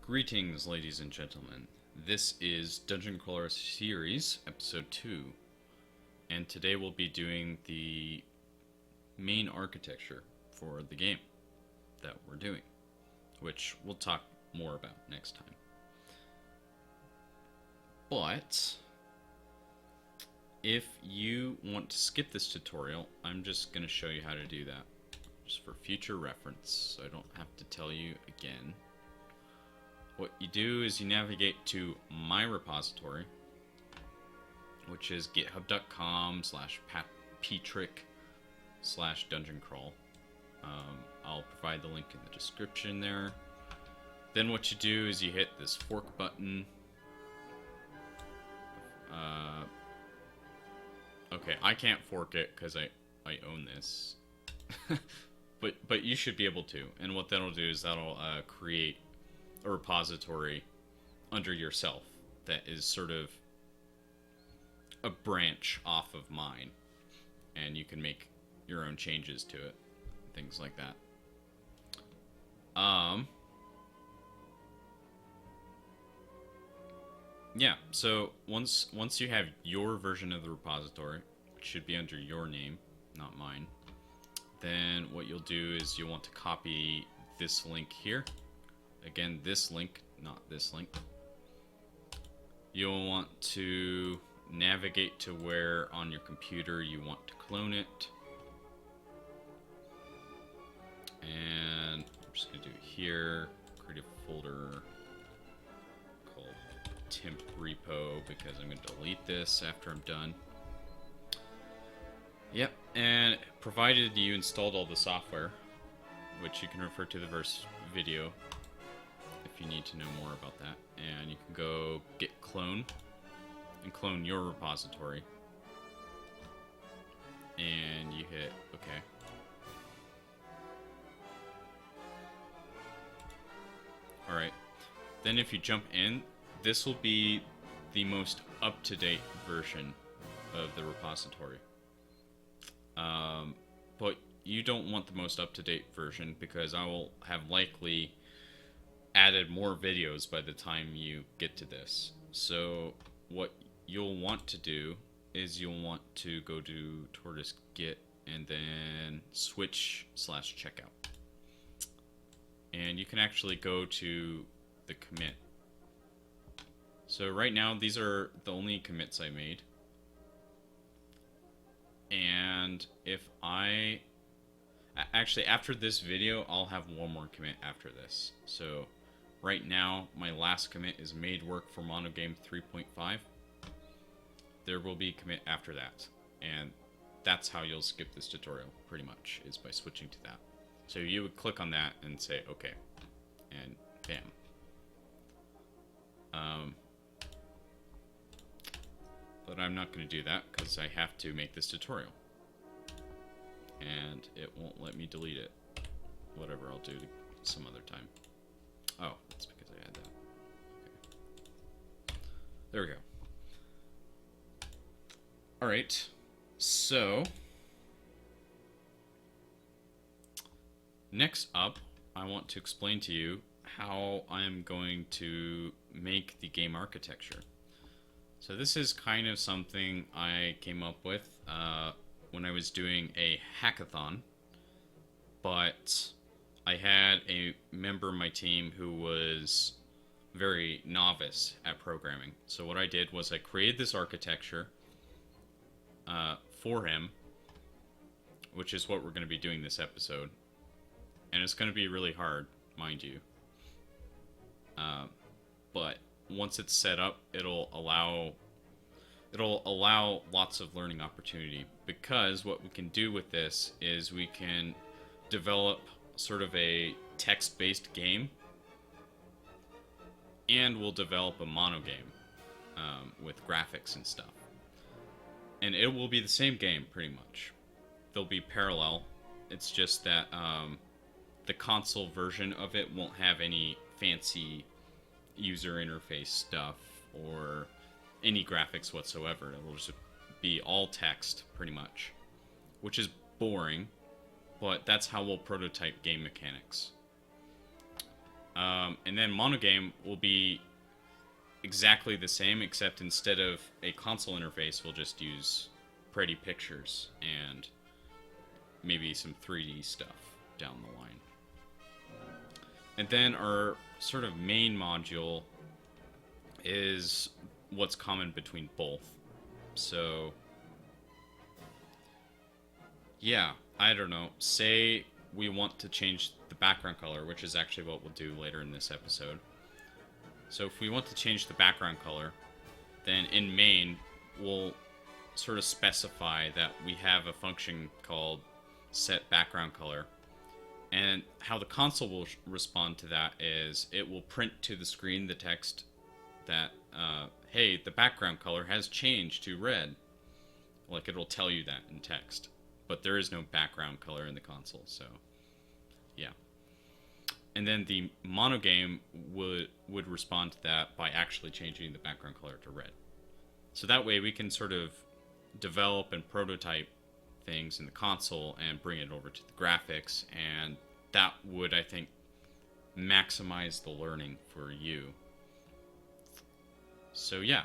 Greetings, ladies and gentlemen. This is Dungeon Crawler Series, Episode 2. And today we'll be doing the main architecture for the game that we're doing, which we'll talk more about next time. But if you want to skip this tutorial, I'm just going to show you how to do that, just for future reference, so I don't have to tell you again. What you do is you navigate to my repository, which is github.com/patrick/dungeoncrawl. I'll provide the link in the description there. Then what you do is you hit this fork button. Okay, I can't fork it because I own this. but you should be able to. And what that'll do is that'll create a repository under yourself that is sort of a branch off of mine, and you can make your own changes to it, things like that. Yeah, so once you have your version of the repository, which should be under your name, not mine, then what you'll do is you'll want to copy this link here. Again, this link, not this link. You'll want to navigate to where on your computer you want to clone it. And I'm just going to do it here. Create a folder called temp repo because I'm going to delete this after I'm done. Yep, and provided you installed all the software, which you can refer to the verse video if you need to know more about that, and you can go git clone and clone your repository, and you hit OK. Alright, then if you jump in, this will be the most up-to-date version of the repository. But you don't want the most up-to-date version because I will have likely added more videos by the time you get to this. So what you'll want to do is you'll want to go to Tortoise Git and then switch/checkout. And you can actually go to the commit. So right now these are the only commits I made. And if actually after this video I'll have one more commit after this. So right now my last commit is made work for MonoGame 3.5. There will be a commit after that, and that's how you'll skip this tutorial pretty much, is by switching to that. So you would click on that and say okay, and bam. But I'm not going to do that because I have to make this tutorial. And it won't let me delete it. Whatever, I'll do some other time. Oh, that's because I had that. Okay. There we go. Alright, so next up, I want to explain to you how I'm going to make the game architecture. So this is kind of something I came up with when I was doing a hackathon, but I had a member of my team who was very novice at programming. So what I did was I created this architecture for him, which is what we're going to be doing this episode. And it's going to be really hard, mind you. But once it's set up, it'll allow lots of learning opportunity, because what we can do with this is we can develop sort of a text-based game, and we'll develop a MonoGame with graphics and stuff. And it will be the same game pretty much. They'll be parallel. It's just that the console version of it won't have any fancy user interface stuff or any graphics whatsoever. It'll just be all text pretty much, which is boring, but that's how we'll prototype game mechanics. And then MonoGame will be exactly the same, except instead of a console interface, we'll just use pretty pictures and maybe some 3D stuff down the line. And then our sort of main module is what's common between both. So, yeah, I don't know. Say we want to change the background color, which is actually what we'll do later in this episode. So if we want to change the background color, then in main, we'll sort of specify that we have a function called set background color. And how the console will respond to that is it will print to the screen the text that, hey, the background color has changed to red. Like, it'll tell you that in text. But there is no background color in the console, so yeah. And then the MonoGame would respond to that by actually changing the background color to red. So that way we can sort of develop and prototype things in the console and bring it over to the graphics, and that would, I think, maximize the learning for you. So yeah.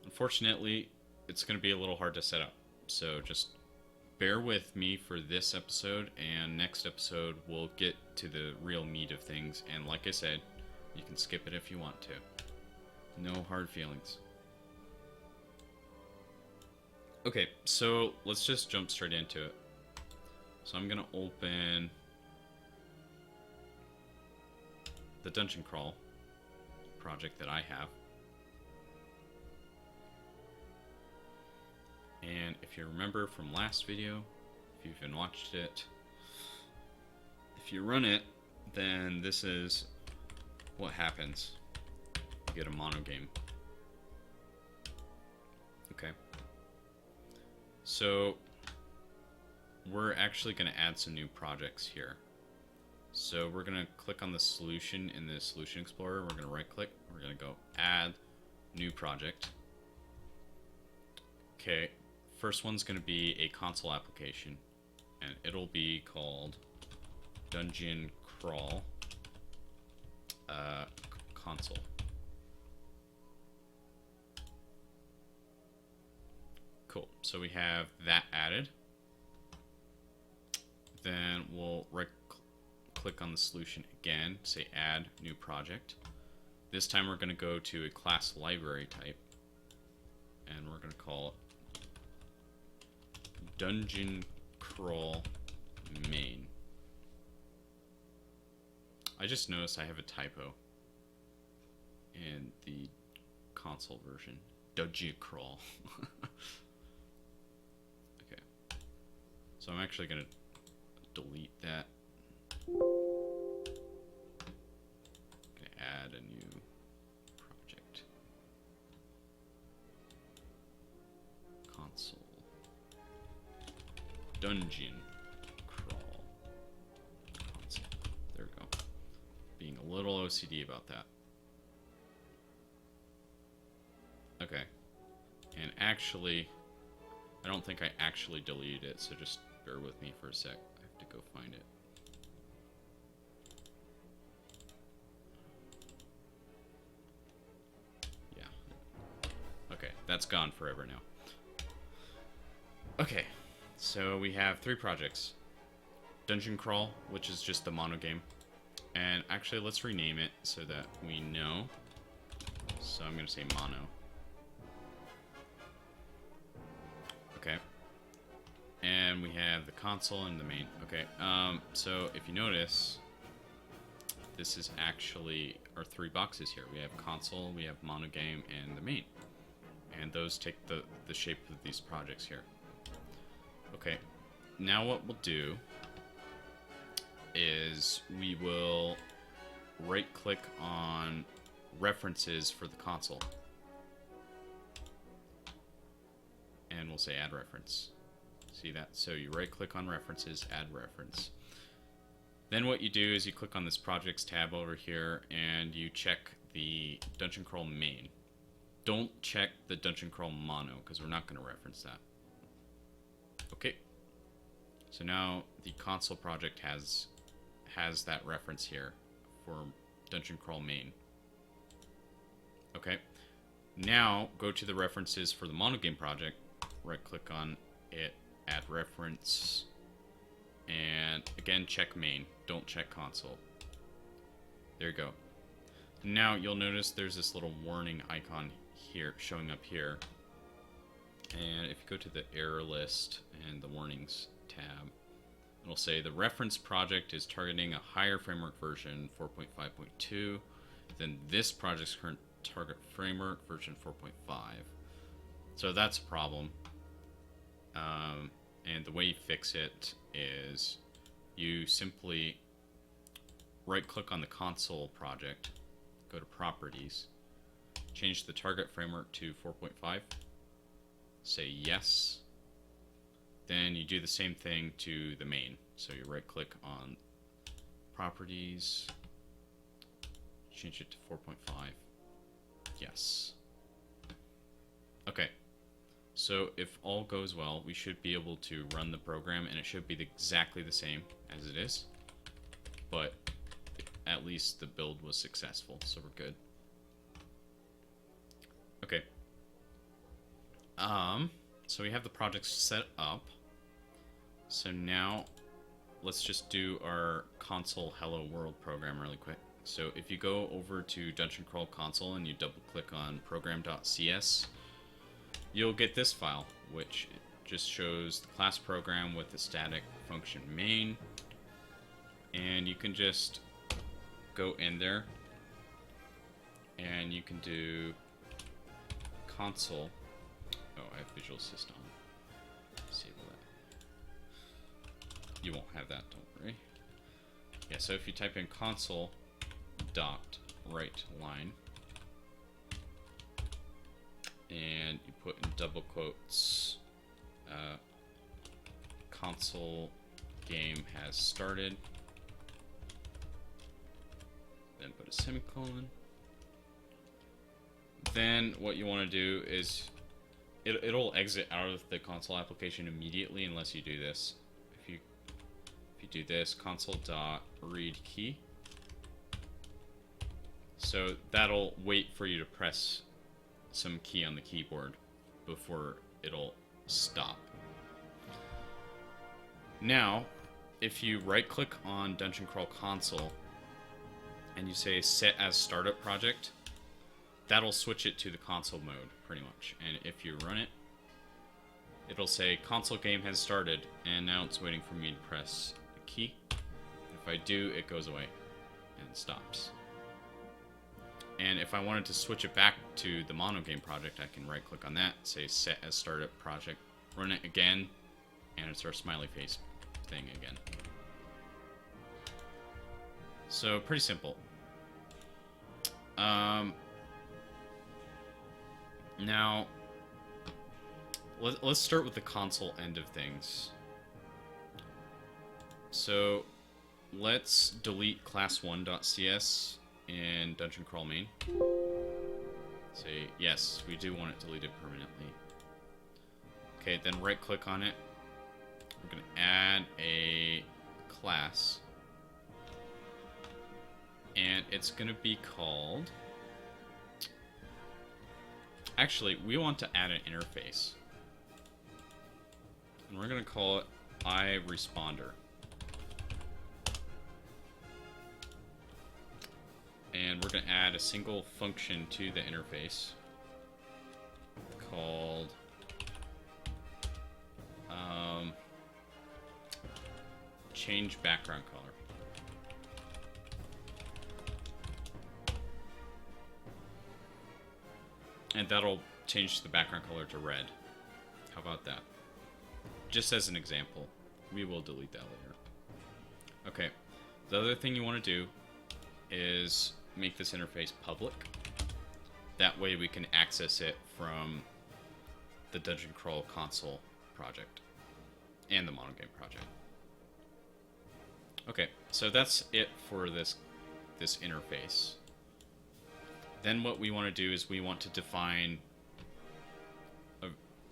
Unfortunately, it's going to be a little hard to set up. So just bear with me for this episode, and next episode we'll get to the real meat of things. And like I said, you can skip it if you want to. No hard feelings. Okay, so let's just jump straight into it. So I'm going to open the Dungeon Crawl project that I have. And if you remember from last video, if you've even watched it, if you run it, then this is what happens. You get a MonoGame. Okay. So we're actually going to add some new projects here. So we're going to click on the solution in the Solution Explorer. We're going to right click. We're going to go Add New Project. Okay. First one's going to be a console application, and it'll be called Dungeon Crawl Console. Cool. So we have that added. Then we'll right click on the solution again, say Add New Project. This time we're going to go to a class library type, and we're going to call it Dungeon Crawl Main. I just noticed I have a typo in the console version. Dungeon Crawl. Okay. So I'm actually going to delete that. I'm going to add a new project. Console. Dungeon Crawl Console. There we go. Being a little OCD about that. Okay. And actually, I don't think I actually deleted it, so just bear with me for a sec. I have to go find it. Yeah. Okay, that's gone forever now. Okay. So we have 3 projects. Dungeon Crawl, which is just the MonoGame. And actually, let's rename it so that we know. So I'm going to say Mono. Okay. And we have the console and the main. Okay. So if you notice, this is actually our 3 boxes here. We have console, we have MonoGame, and the main. And those take the shape of these projects here. Okay, now what we'll do is we will right-click on references for the console. And we'll say Add Reference. See that? So you right-click on References, Add Reference. Then what you do is you click on this Projects tab over here, and you check the Dungeon Crawl Main. Don't check the Dungeon Crawl Mono, because we're not going to reference that. Okay, so now the console project has has that reference here for Dungeon Crawl main. Okay, now go to the references for the MonoGame project, right click on it, add reference, and again check main, don't check console. There you go. Now you'll notice there's this little warning icon here showing up here, and if you go to the error list and the warnings tab, it'll say the reference project is targeting a higher framework version 4.5.2 than this project's current target framework version 4.5. So that's a problem. And the way you fix it is you simply right click on the console project, go to properties, change the target framework to 4.5, say yes. Then you do the same thing to the main. So you right click on properties, change it to 4.5, yes. Okay, so if all goes well, we should be able to run the program and it should be exactly the same as it is, but at least the build was successful, so we're good. Okay. So we have the project set up. So now let's just do our console hello world program really quick. So if you go over to Dungeon Crawl console and you double click on program.cs, you'll get this file, which just shows the class program with the static function main. And you can just go in there and you can do console. Oh, I have Visual Assist on. Disable that. You won't have that, don't worry. Yeah, so if you type in console dot right line and you put in double quotes console game has started, then put a semicolon. Then what you want to do is it'll exit out of the console application immediately unless you do this. If you do this, console.read key. So that'll wait for you to press some key on the keyboard before it'll stop. Now, if you right click on Dungeon Crawl console and you say set as startup project, that'll switch it to the console mode, pretty much. And if you run it, it'll say console game has started, and now it's waiting for me to press the key. If I do, it goes away and stops. And if I wanted to switch it back to the MonoGame project, I can right click on that, say set as startup project, run it again, and it's our smiley face thing again. So pretty simple. Now, let's start with the console end of things. So, let's delete class1.cs in Dungeon Crawl main. Say, yes, we do want it deleted permanently. Okay, then right click on it. We're going to add a class. And it's going to be called... Actually, we want to add an interface. And we're going to call it iResponder. And we're going to add a single function to the interface called change background color. And that'll change the background color to red. How about that? Just as an example. We will delete that later. Okay. The other thing you want to do is make this interface public. That way we can access it from the Dungeon Crawl console project and the MonoGame project. Okay, so that's it for this interface. Then what we want to do is we want to define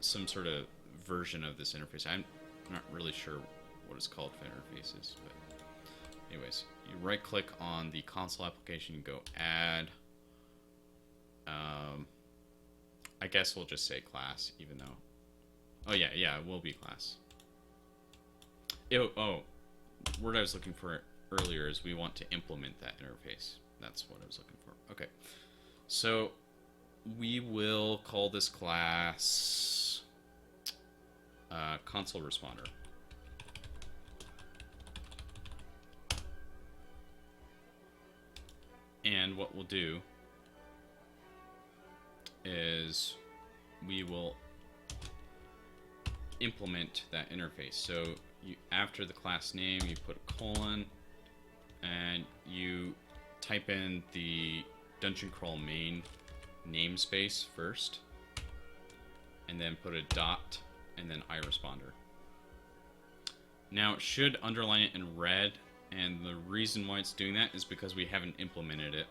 some sort of version of this interface. I'm not really sure what it's called for interfaces, anyways, you right click on the console application, you go add, I guess we'll just say class, even though, oh yeah, it will be class. Word I was looking for earlier is we want to implement that interface. That's what I was looking for. Okay, so we will call this class console responder. And what we'll do is we will implement that interface. So after the class name, you put a colon, and you type in the dungeon crawl main namespace first, and then put a dot, and then iResponder. Now it should underline it in red, and the reason why it's doing that is because we haven't implemented it.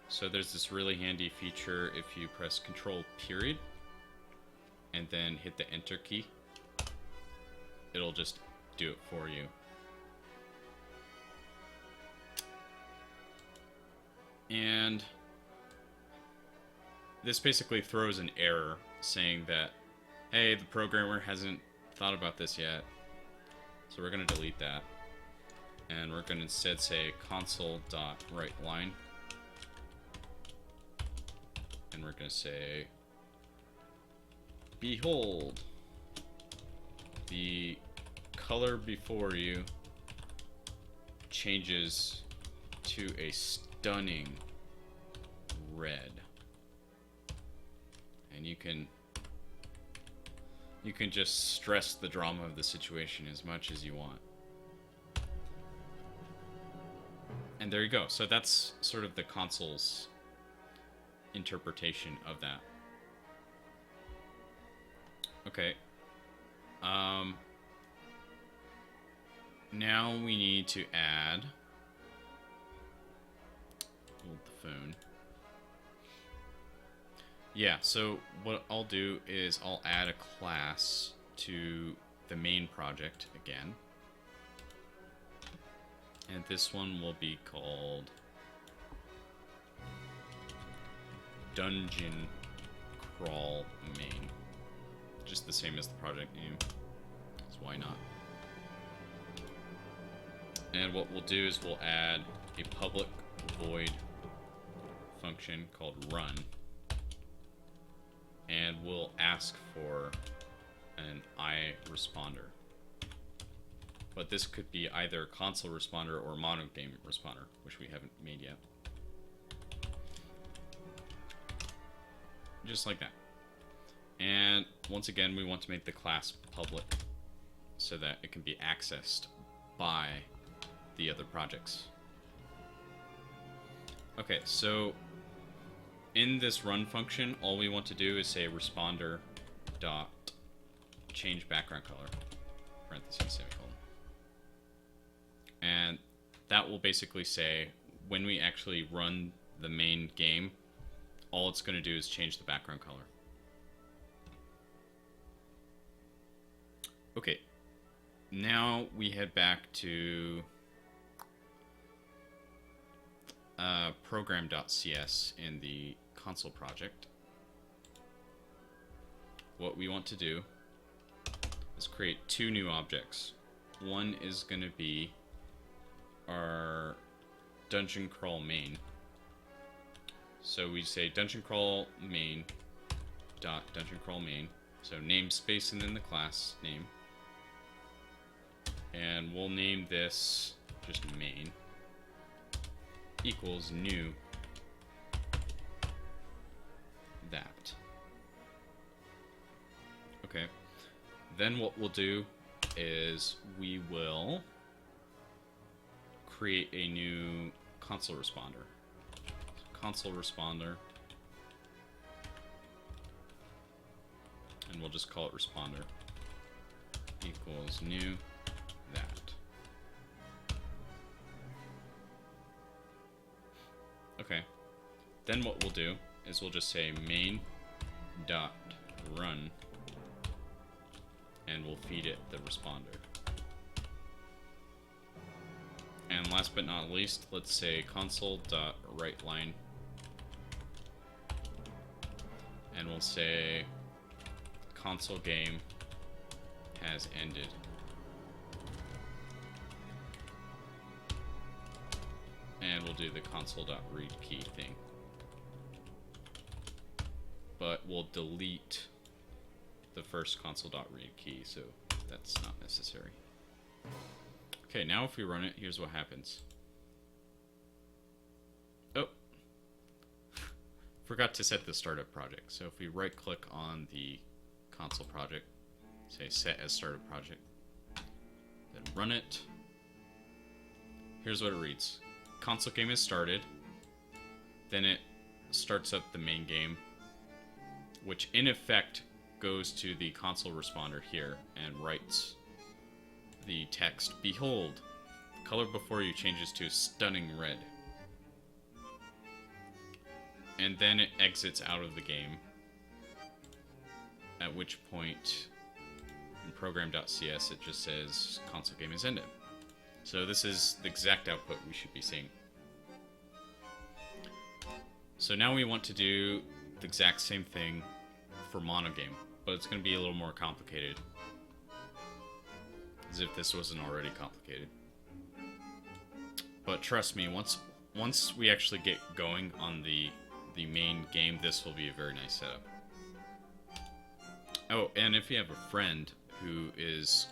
So there's this really handy feature if you press Control period and then hit the Enter key. It'll just do it for you. And this basically throws an error saying that, hey, the programmer hasn't thought about this yet. So we're going to delete that. And we're going to instead say console.writeLine. And we're going to say, behold, the color before you changes to a stunning red. And you can just stress the drama of the situation as much as you want. And there you go. So that's sort of the console's interpretation of that. Okay. Now we need to add. Hold the phone. Yeah, so what I'll do is I'll add a class to the main project again. And this one will be called Dungeon Crawl Main. Just the same as the project name. So why not? And what we'll do is we'll add a public void function called run. And we'll ask for an iResponder. But this could be either console responder or MonoGame responder, which we haven't made yet. Just like that. And once again, we want to make the class public so that it can be accessed by the other projects. Okay, so in this run function, all we want to do is say responder dot change background color, parentheses, semicolon. And that will basically say when we actually run the main game, all it's going to do is change the background color. Okay, now we head back to program.cs in the console project. What we want to do is create two new objects. One is going to be our dungeon crawl main. So we say dungeon crawl main dot dungeon crawl main. So namespace and then the class name. And we'll name this just main equals new that. Okay. Then what we'll do is we will create a new console responder. Console responder. And we'll just call it responder equals new that. Okay. Then what we'll do is we'll just say main dot run and we'll feed it the responder. And last but not least, let's say console.writeLine. And we'll say console game has ended. And we'll do the console.read key thing. But we'll delete the first console.read key, so that's not necessary. Okay, now if we run it, here's what happens. Oh, forgot to set the startup project. So if we right click on the console project, say set as startup project, then run it, here's what it reads. Console game is started, then it starts up the main game, which in effect goes to the console responder here and writes the text, "Behold, the color before you changes to a stunning red." And then it exits out of the game, at which point in program.cs it just says console game is ended. So this is the exact output we should be seeing. So now we want to do the exact same thing for MonoGame, but it's going to be a little more complicated. As if this wasn't already complicated. But trust me, once we actually get going on the main game, this will be a very nice setup. Oh, and if you have a friend who is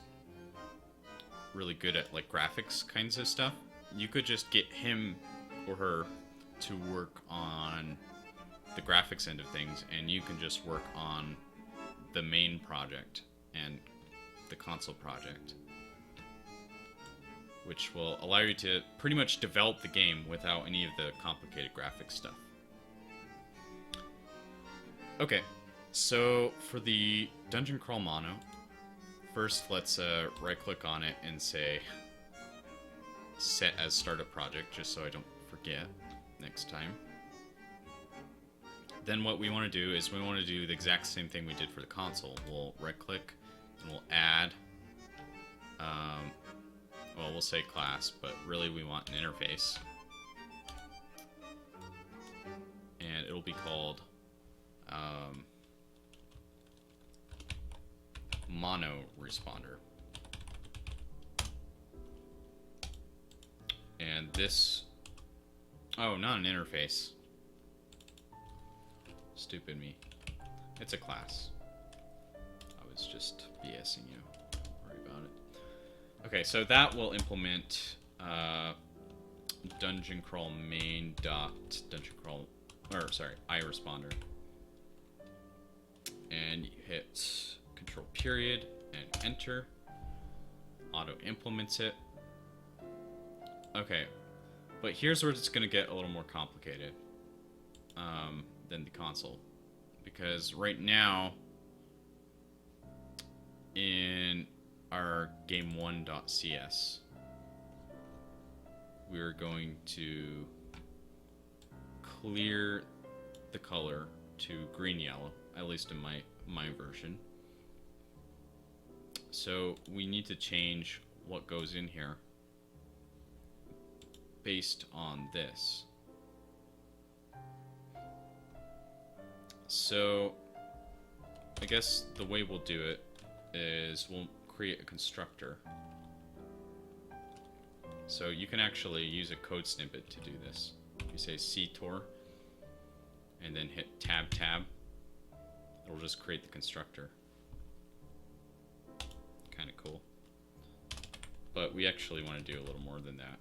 really good at like graphics kinds of stuff, you could just get him or her to work on the graphics end of things, and you can just work on the main project and the console project, which will allow you to pretty much develop the game without any of the complicated graphics stuff. Okay, so for the Dungeon Crawl Mono, first let's right click on it and say set as startup project, just so I don't forget next time. Then what we want to do is we want to do the exact same thing we did for the console. We'll right click and we'll add, well, we'll say class, but really we want an interface. And it'll be called Mono Responder. And this, oh, not an interface. Stupid me. It's a class. I was just BSing you. Don't worry about it. Okay, so that will implement dungeon crawl main dot dungeon crawl, or sorry, iResponder. And you hit control period and enter. Auto implements it. Okay, but here's where it's going to get a little more complicated than the console, because right now in our game1.cs we're going to clear the color to green yellow, at least in my version. So we need to change what goes in here based on this. So I guess the way we'll do it is we'll create a constructor. So you can actually use a code snippet to do this. You say ctor and then hit tab. It'll just create the constructor. Kind of cool. But we actually want to do a little more than that.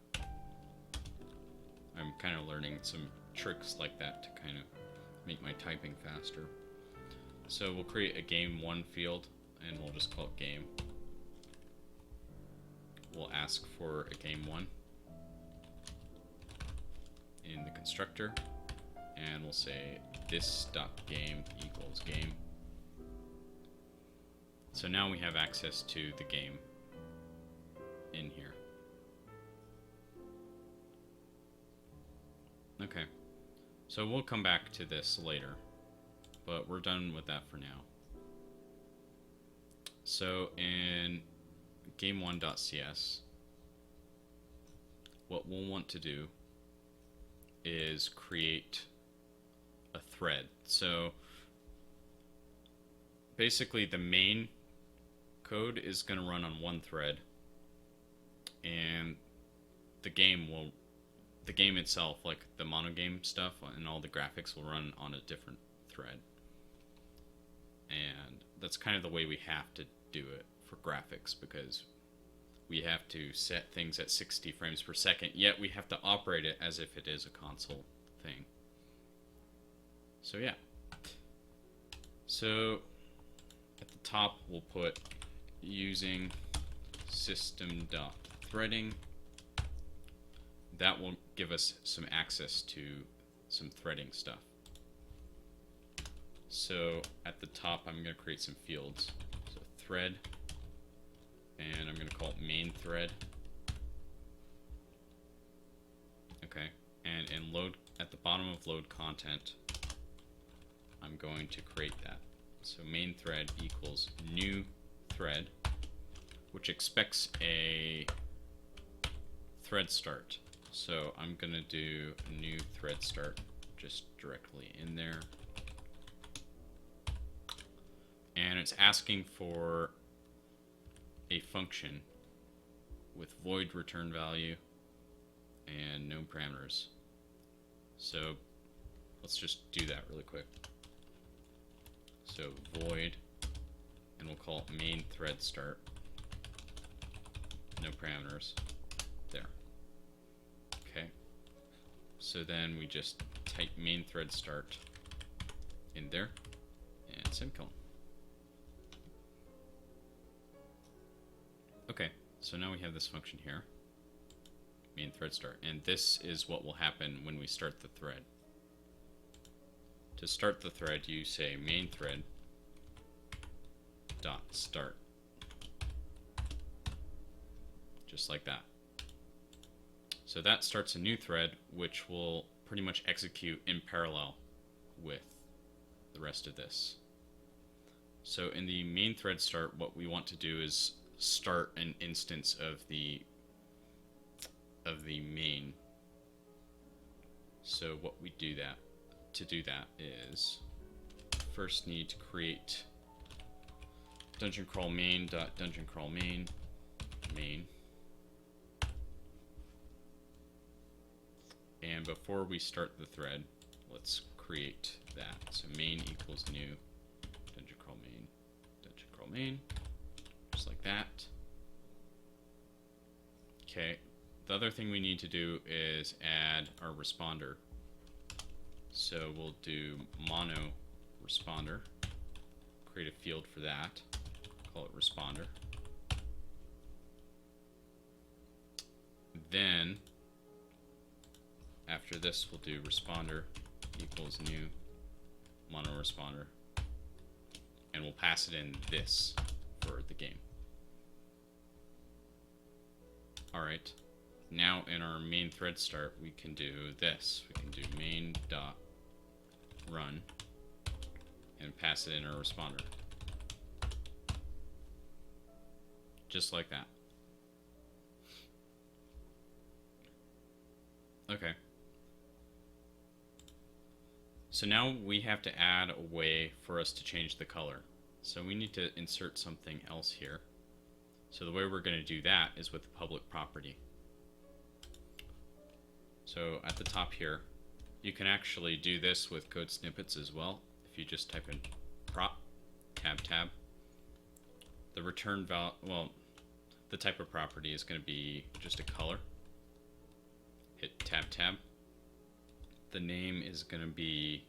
I'm kind of learning some tricks like that to kind of make my typing faster. So we'll create a game1 field and we'll just call it game. We'll ask for a game1 in the constructor, and we'll say this.game equals game. So now we have access to the game in here. Okay, so we'll come back to this later, but we're done with that for now. So in game1.cs, what we'll want to do is create a thread. So basically the main code is going to run on one thread, and the game itself, like the MonoGame stuff and all the graphics, will run on a different thread. And that's kind of the way we have to do it for graphics, because we have to set things at 60 frames per second, yet we have to operate it as if it is a console thing. So yeah. So at the top we'll put using system.threading. That will give us some access to some threading stuff. So at the top I'm going to create some fields. So thread, and I'm going to call it main thread. Okay, and in load, at the bottom of load content, I'm going to create that. So main thread equals new thread, which expects a thread start. So I'm going to do new thread start just directly in there. And it's asking for a function with void return value and no parameters. So let's just do that really quick. So void, and we'll call it main thread start, no parameters, there. Okay, so then we just type main thread start in there and semicolon. Okay, so now we have this function here, main thread start, and this is what will happen when we start the thread. To start the thread, you say main thread dot start, just like that. So that starts a new thread, which will pretty much execute in parallel with the rest of this. So in the main thread start, what we want to do is start an instance of the main. So what we do that to do that is first need to create dungeon crawl main dot dungeon crawl main main. And before we start the thread, let's create that. So main equals new dungeon crawl main, just like that. Okay, the other thing we need to do is add our responder. So we'll do mono responder, create a field for that, call it responder. Then after this we'll do responder equals new mono responder, and we'll pass it in this for the game. Alright, now in our main thread start we can do this. We can do main dot run and pass it in our responder. Just like that. Okay. So now we have to add a way for us to change the color. So we need to insert something else here. So the way we're going to do that is with the public property. So at the top here, you can actually do this with code snippets as well. If you just type in prop tab, the return value, well, the type of property is going to be just a color. Hit tab. The name is going to be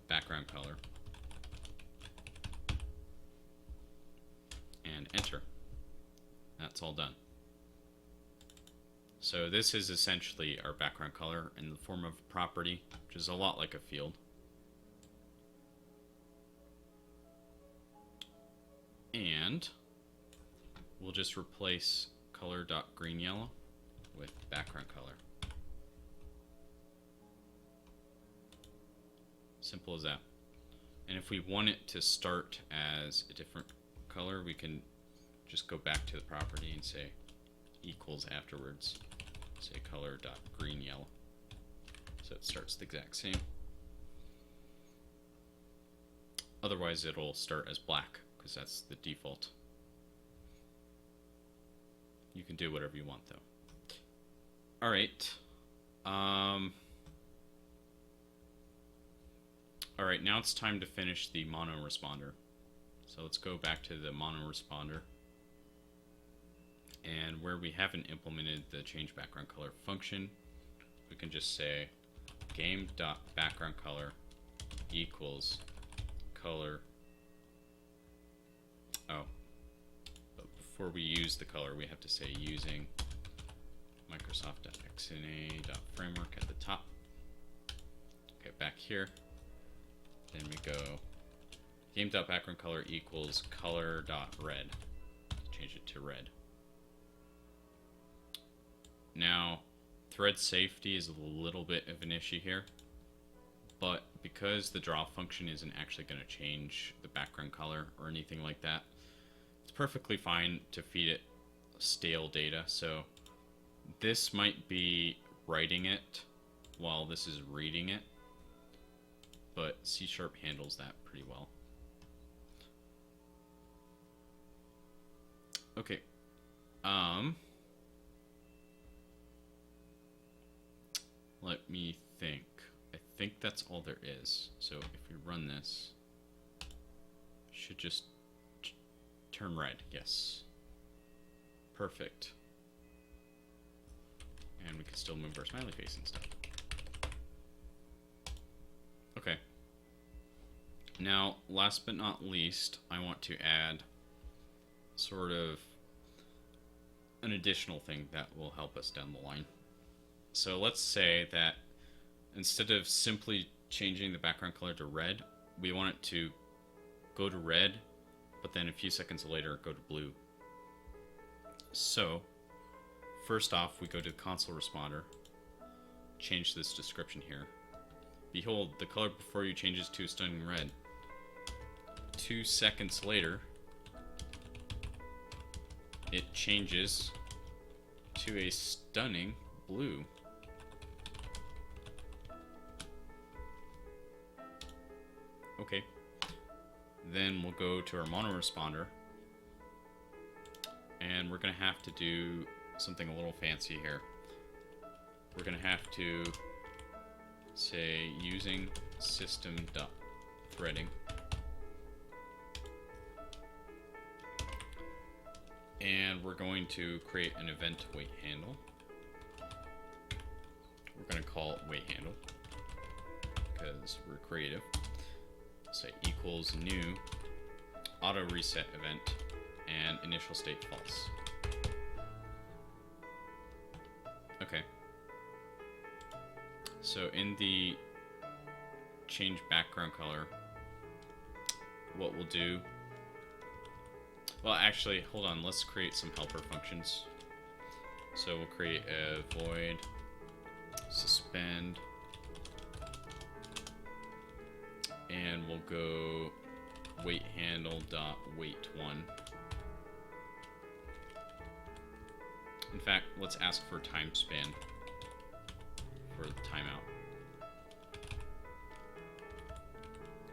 background color, and enter. That's all done. So this is essentially our background color in the form of a property, which is a lot like a field. And we'll just replace color.greenYellow with background color. Simple as that. And if we want it to start as a different color, we can just go back to the property and say equals afterwards. Say color dot green yellow. So it starts the exact same. Otherwise it'll start as black, because that's the default. You can do whatever you want though. Alright. Alright, now it's time to finish the mono responder. So let's go back to the mono responder. And where we haven't implemented the change background color function, we can just say game.backgroundColor equals color. Oh, but before we use the color, we have to say using Microsoft.xna.framework at the top. Okay, back here. Then we go game.backgroundColor equals color.red. Change it to red. Now, thread safety is a little bit of an issue here, but because the draw function isn't actually going to change the background color or anything like that, it's perfectly fine to feed it stale data. So this might be writing it while this is reading it, but C# handles that pretty well. Okay. Let me think. I think that's all there is. So if we run this, it should just turn red. Yes. Perfect. And we can still move our smiley face and stuff. Okay. Now, last but not least, I want to add sort of an additional thing that will help us down the line. So let's say that instead of simply changing the background color to red, we want it to go to red, but then a few seconds later go to blue. So first off, we go to the console responder, change this description here. Behold, the color before you changes to a stunning red. 2 seconds later, it changes to a stunning blue. Okay. Then we'll go to our mono responder, and we're going to have to do something a little fancy here. We're going to have to say using system.threading, and we're going to create an event wait handle. We're going to call it wait handle because we're creative. Say equals new auto reset event and initial state false. Okay. So in the change background color, what we'll do, well actually hold on, let's create some helper functions. So we'll create a void suspend, and we'll go wait handle dot wait one. In fact, let's ask for time span for the timeout,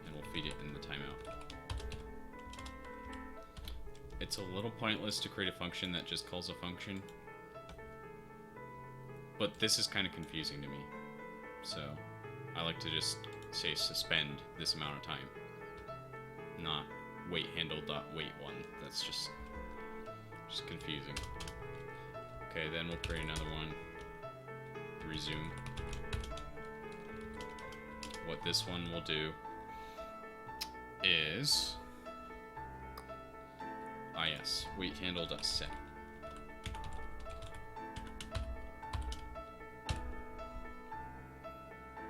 and we'll feed it in the timeout. It's a little pointless to create a function that just calls a function, but this is kind of confusing to me, so I like to just say suspend this amount of time, not wait handle dot wait one. That's just confusing. Okay, then we'll create another one, resume. What this one will do is yes, wait handle dot set.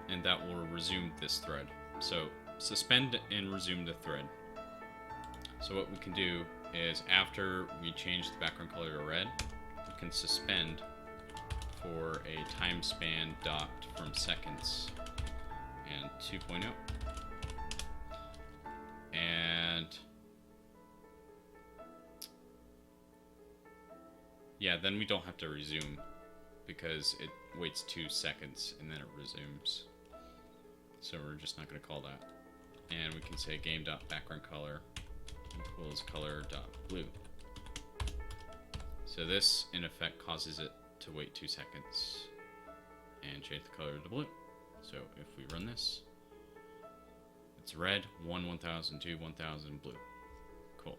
And that will resume this thread. So suspend and resume the thread. So what we can do is after we change the background color to red, we can suspend for a time span dot from seconds and 2.0. And Yeah, then we don't have to resume because it waits 2 seconds and then it resumes. So we're just not going to call that. And we can say game.background color equals color.blue. So this, in effect, causes it to wait 2 seconds and change the color to blue. So if we run this, it's red, 1000, 1000, blue. Cool.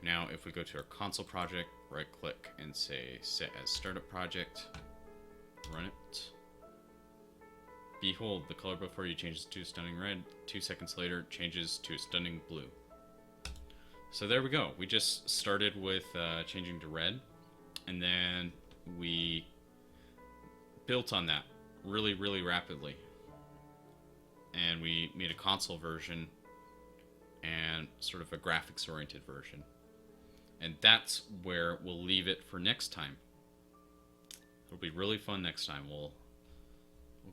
Now if we go to our console project, right click and say set as startup project, run it. Behold, the color before you changes to a stunning red. 2 seconds later, it changes to a stunning blue. So there we go. We just started with changing to red, and then we built on that really, really rapidly. And we made a console version and sort of a graphics-oriented version. And that's where we'll leave it for next time. It'll be really fun next time. We'll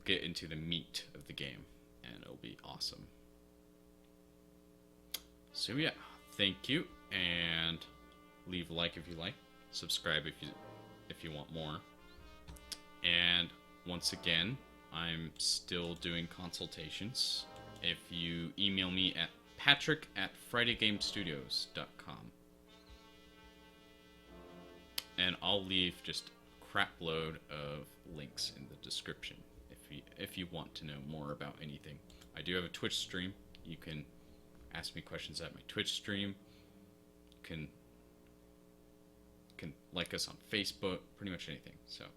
get into the meat of the game, and it'll be awesome. So yeah, thank you, and leave a like if you like, subscribe if you want more. And once again, I'm still doing consultations. If you email me at patrick@fridaygamestudios.com, and I'll leave just a crap load of links in the description if you want to know more about anything. I do have a Twitch stream. You can ask me questions at my Twitch stream. You can like us on Facebook, pretty much anything. So,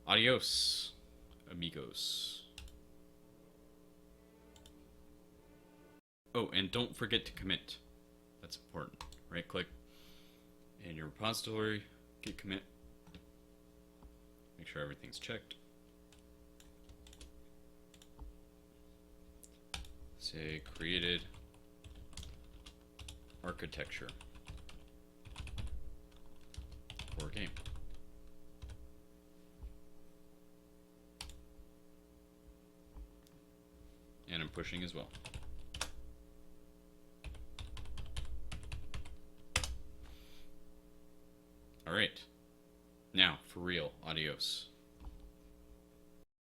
adios, amigos. Oh, and don't forget to commit. That's important. Right click in your repository, git commit. Make sure everything's checked. Say created architecture for game. And I'm pushing as well. Alright. Now, for real, adios.